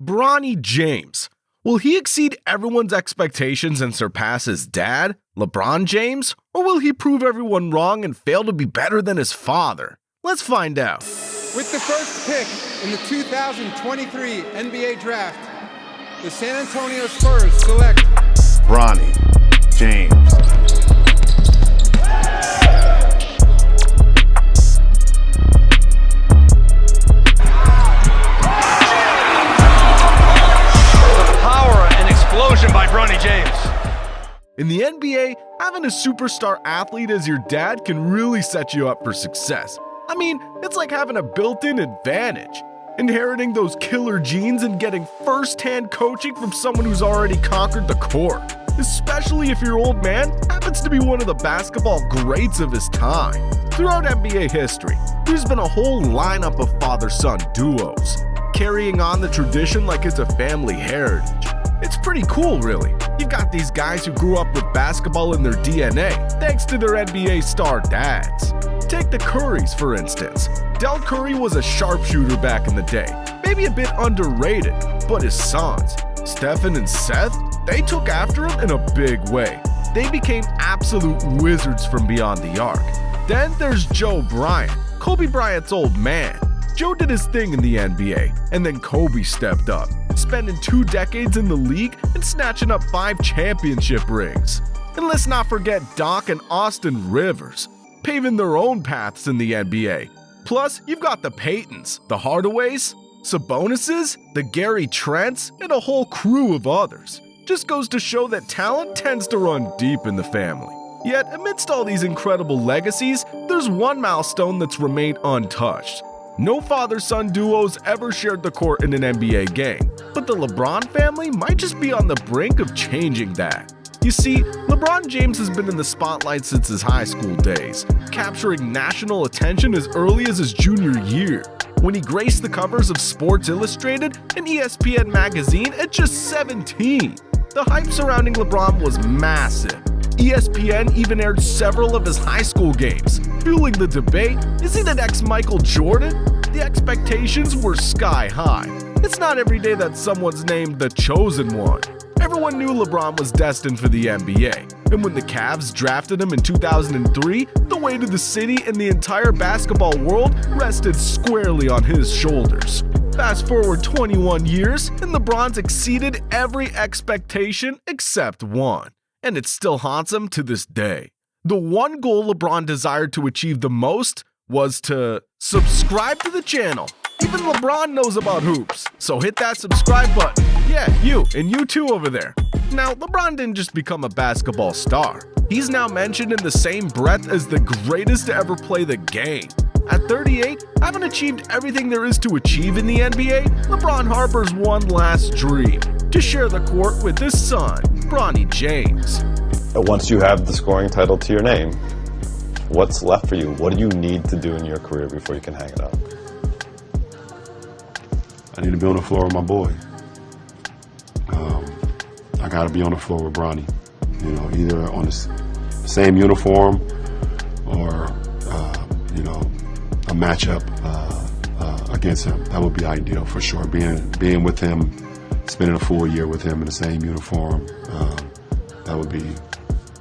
Bronny James. Will he exceed everyone's expectations and surpass his dad, LeBron James? Or will he prove everyone wrong and fail to be better than his father? Let's find out. With the first pick in the 2023 NBA Draft, the San Antonio Spurs select Bronny James. By Bronny James. In the NBA, having a superstar athlete as your dad can really set you up for success. I mean, it's like having a built-in advantage. Inheriting those killer genes and getting first-hand coaching from someone who's already conquered the court. Especially if your old man happens to be one of the basketball greats of his time. Throughout NBA history, there's been a whole lineup of father-son duos, carrying on the tradition like it's a family heritage. It's pretty cool, really. You've got these guys who grew up with basketball in their DNA, thanks to their NBA star dads. Take the Currys, for instance. Del Curry was a sharpshooter back in the day, maybe a bit underrated, but his sons, Stephen and Seth, they took after him in a big way. They became absolute wizards from beyond the arc. Then there's Joe Bryant, Kobe Bryant's old man. Joe did his thing in the NBA, and then Kobe stepped up, spending 2 decades in the league and snatching up 5 championship rings. And let's not forget Doc and Austin Rivers, paving their own paths in the NBA. Plus, you've got the Paytons, the Hardaways, Sabonises, the Gary Trents, and a whole crew of others. Just goes to show that talent tends to run deep in the family. Yet, amidst all these incredible legacies, there's one milestone that's remained untouched. No father-son duos ever shared the court in an NBA game, but the LeBron family might just be on the brink of changing that. You see, LeBron James has been in the spotlight since his high school days, capturing national attention as early as his junior year, when he graced the covers of Sports Illustrated and ESPN magazine at just 17. The hype surrounding LeBron was massive. ESPN even aired several of his high school games, fueling the debate, is he the next Michael Jordan? The expectations were sky high. It's not every day that someone's named the chosen one. Everyone knew LeBron was destined for the NBA, and when the Cavs drafted him in 2003, the weight of the city and the entire basketball world rested squarely on his shoulders. Fast forward 21 years, and LeBron's exceeded every expectation except one. And it still haunts him to this day. The one goal LeBron desired to achieve the most was to subscribe to the channel. Even LeBron knows about hoops, so hit that subscribe button. Yeah, you, and you too over there. Now, LeBron didn't just become a basketball star. He's now mentioned in the same breath as the greatest to ever play the game. At 38, having achieved everything there is to achieve in the NBA, LeBron harbors one last dream: to share the court with his son, Bronny James. Once you have the scoring title to your name, what's left for you? What do you need to do in your career before you can hang it up? I need to be on the floor with my boy. I got to be on the floor with Bronny. Either on the same uniform or, a matchup against him. That would be ideal for sure. Being with him, spending a full year with him in the same uniform, that would be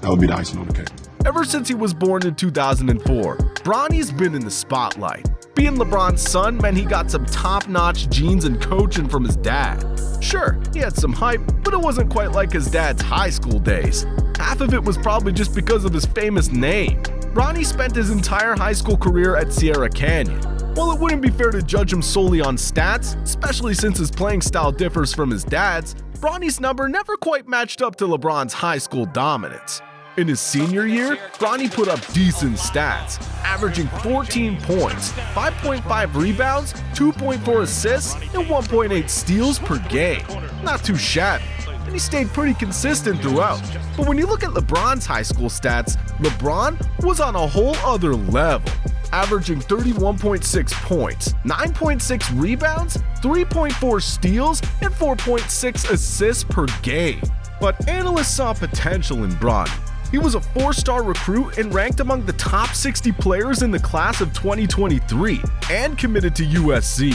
the icing on the cake. Ever since he was born in 2004, Bronny's been in the spotlight. Being LeBron's son meant he got some top-notch genes and coaching from his dad. Sure, he had some hype, but it wasn't quite like his dad's high school days. Half of it was probably just because of his famous name. Bronny spent his entire high school career at Sierra Canyon. While it wouldn't be fair to judge him solely on stats, especially since his playing style differs from his dad's, Bronny's number never quite matched up to LeBron's high school dominance. In his senior year, Bronny put up decent stats, averaging 14 points, 5.5 rebounds, 2.4 assists, and 1.8 steals per game. Not too shabby, and he stayed pretty consistent throughout. But when you look at LeBron's high school stats, LeBron was on a whole other level, averaging 31.6 points, 9.6 rebounds, 3.4 steals, and 4.6 assists per game. But analysts saw potential in Bronny. He was a 4-star recruit and ranked among the top 60 players in the class of 2023 and committed to USC.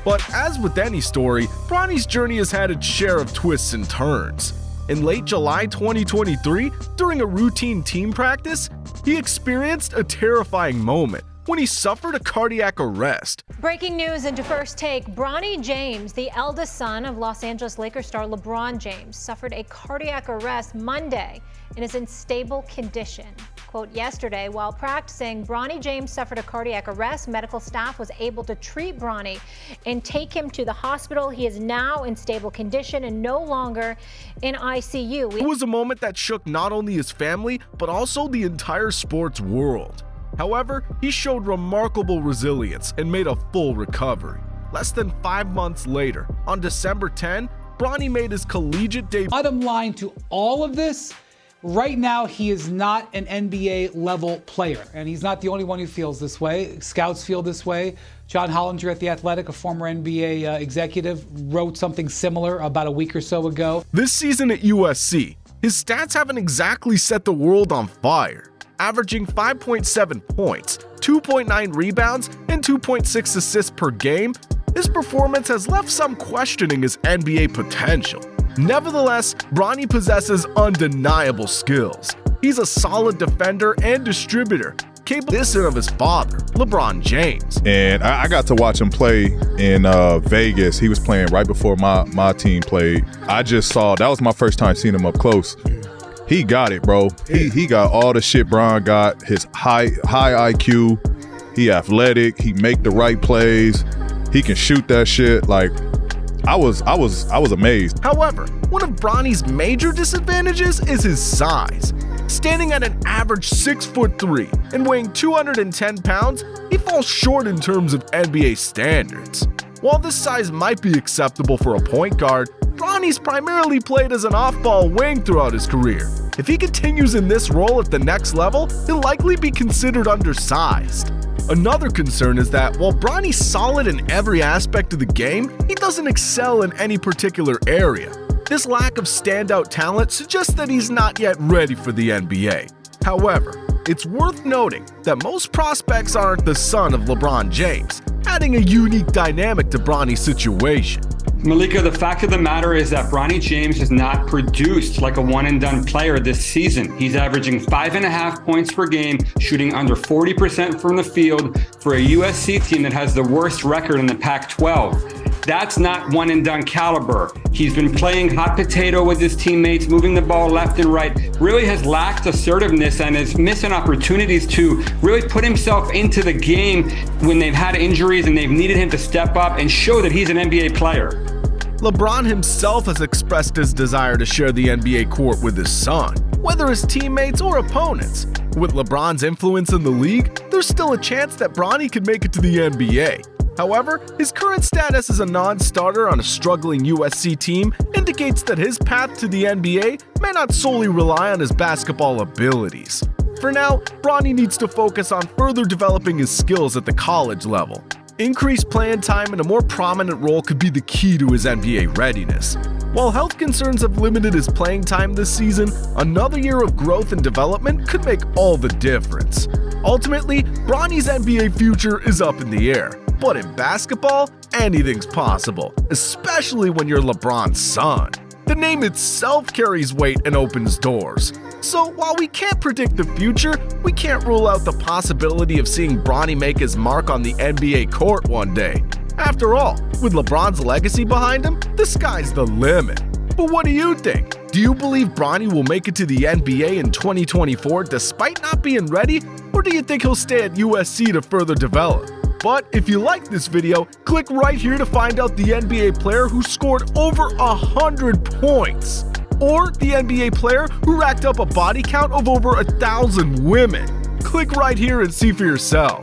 But as with any story, Bronny's journey has had its share of twists and turns. In late July 2023, during a routine team practice, he experienced a terrifying moment when he suffered a cardiac arrest. Breaking news into First Take. Bronny James, the eldest son of Los Angeles Lakers star LeBron James, suffered a cardiac arrest Monday and is in stable condition. Quote, yesterday, while practicing, Bronny James suffered a cardiac arrest. Medical staff was able to treat Bronny and take him to the hospital. He is now in stable condition and no longer in ICU. It was a moment that shook not only his family, but also the entire sports world. However, he showed remarkable resilience and made a full recovery. Less than 5 months later, on December 10, Bronny made his collegiate debut. Bottom line to all of this, right now he is not an NBA level player, and he's not the only one who feels this way. Scouts feel this way. John Hollinger at The Athletic, a former NBA executive, wrote something similar about a week or so ago. This season at USC, his stats haven't exactly set the world on fire. Averaging 5.7 points, 2.9 rebounds, and 2.6 assists per game, his performance has left some questioning his NBA potential. Nevertheless, Bronny possesses undeniable skills. He's a solid defender and distributor, capable of his father, LeBron James. And I got to watch him play in Vegas. He was playing right before my team played. I just saw, that was my first time seeing him up close. He got it, bro. He got all the shit Bron got. His high IQ. He athletic. He make the right plays. He can shoot that shit. Like, I was amazed. However, one of Bronny's major disadvantages is his size. Standing at an average 6'3" and weighing 210 pounds, he falls short in terms of NBA standards. While this size might be acceptable for a point guard, Bronny's primarily played as an off-ball wing throughout his career. If he continues in this role at the next level, he'll likely be considered undersized. Another concern is that while Bronny's solid in every aspect of the game, he doesn't excel in any particular area. This lack of standout talent suggests that he's not yet ready for the NBA. However, it's worth noting that most prospects aren't the son of LeBron James, adding a unique dynamic to Bronny's situation. Malika, the fact of the matter is that Bronny James has not produced like a one-and-done player this season. He's averaging 5.5 points per game, shooting under 40% from the field for a USC team that has the worst record in the Pac-12. That's not one-and-done caliber. He's been playing hot potato with his teammates, moving the ball left and right, really has lacked assertiveness and is missing opportunities to really put himself into the game when they've had injuries and they've needed him to step up and show that he's an NBA player. LeBron himself has expressed his desire to share the NBA court with his son, whether as teammates or opponents. With LeBron's influence in the league, there's still a chance that Bronny could make it to the NBA. However, his current status as a non-starter on a struggling USC team indicates that his path to the NBA may not solely rely on his basketball abilities. For now, Bronny needs to focus on further developing his skills at the college level. Increased playing time and a more prominent role could be the key to his NBA readiness. While health concerns have limited his playing time this season, another year of growth and development could make all the difference. Ultimately, Bronny's NBA future is up in the air. But in basketball, anything's possible, especially when you're LeBron's son. The name itself carries weight and opens doors. So while we can't predict the future, we can't rule out the possibility of seeing Bronny make his mark on the NBA court one day. After all, with LeBron's legacy behind him, the sky's the limit. But what do you think? Do you believe Bronny will make it to the NBA in 2024 despite not being ready? Or do you think he'll stay at USC to further develop? But if you like this video, click right here to find out the NBA player who scored over 100 points. Or the NBA player who racked up a body count of over 1,000 women. Click right here and see for yourself.